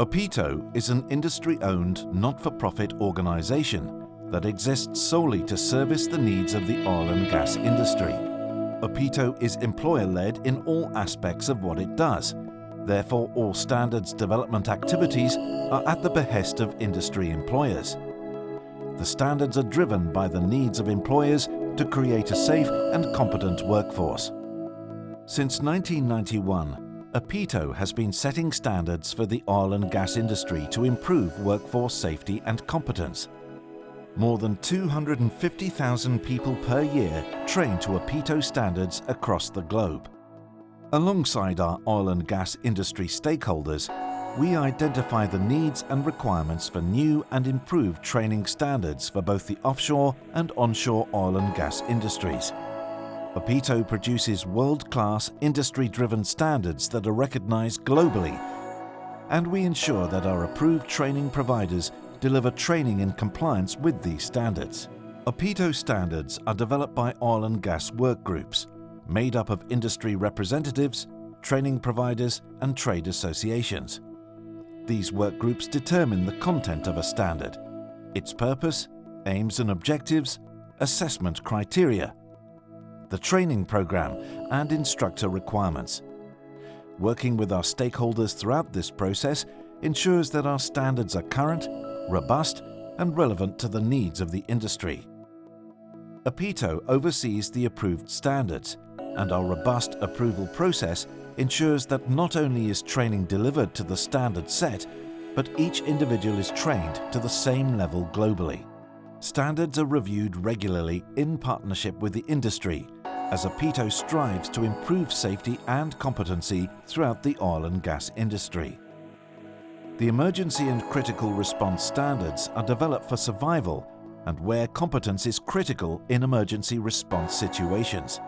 OPITO is an industry-owned, not-for-profit organization that exists solely to service the needs of the oil and gas industry. OPITO is employer-led in all aspects of what it does. Therefore, all standards development activities are at the behest of industry employers. The standards are driven by the needs of employers to create a safe and competent workforce. Since 1991, OPITO has been setting standards for the oil and gas industry to improve workforce safety and competence. More than 250,000 people per year train to OPITO standards across the globe. Alongside our oil and gas industry stakeholders, we identify the needs and requirements for new and improved training standards for both the offshore and onshore oil and gas industries. OPITO produces world-class, industry-driven standards that are recognized globally, and we ensure that our approved training providers deliver training in compliance with these standards. OPITO standards are developed by oil and gas work groups, made up of industry representatives, training providers, and trade associations. These work groups determine the content of a standard, its purpose, aims and objectives, assessment criteria, the training program, and instructor requirements. Working with our stakeholders throughout this process ensures that our standards are current, robust, and relevant to the needs of the industry. OPITO oversees the approved standards, and our robust approval process ensures that not only is training delivered to the standard set, but each individual is trained to the same level globally. Standards are reviewed regularly in partnership with the industry, as OPITO strives to improve safety and competency throughout the oil and gas industry. The emergency and critical response standards are developed for survival and where competence is critical in emergency response situations.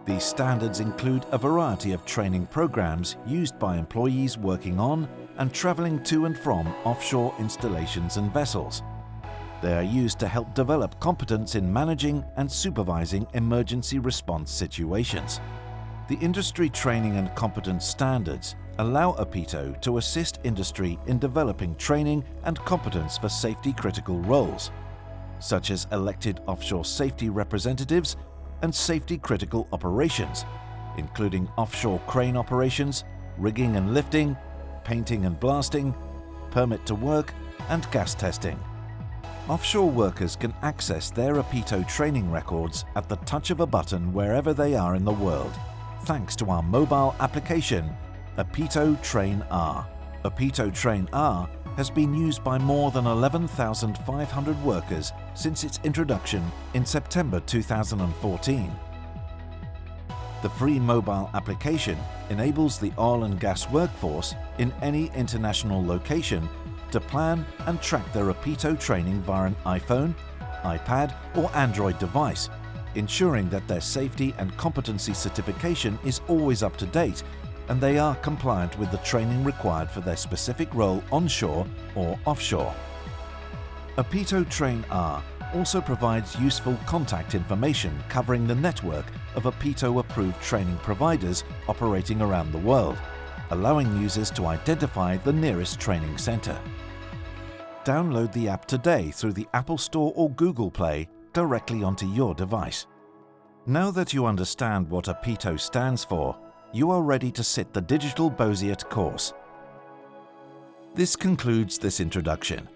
These standards include a variety of training programs used by employees working on and traveling to and from offshore installations and vessels. They are used to help develop competence in managing and supervising emergency response situations. The industry training and competence standards allow OPITO to assist industry in developing training and competence for safety-critical roles, such as elected offshore safety representatives and safety-critical operations, including offshore crane operations, rigging and lifting, painting and blasting, permit to work, and gas testing. Offshore workers can access their OPITO training records at the touch of a button wherever they are in the world, thanks to our mobile application, OPITO Train R. OPITO Train R has been used by more than 11,500 workers since its introduction in September 2014. The free mobile application enables the oil and gas workforce in any international location to plan and track their OPITO training via an iPhone, iPad or Android device, ensuring that their safety and competency certification is always up to date and they are compliant with the training required for their specific role onshore or offshore. OPITO Train R also provides useful contact information covering the network of OPITO-approved training providers operating around the world, allowing users to identify the nearest training center. Download the app today through the Apple Store or Google Play directly onto your device. Now that you understand what OPITO stands for, you are ready to sit the digital BOISET course. This concludes this introduction.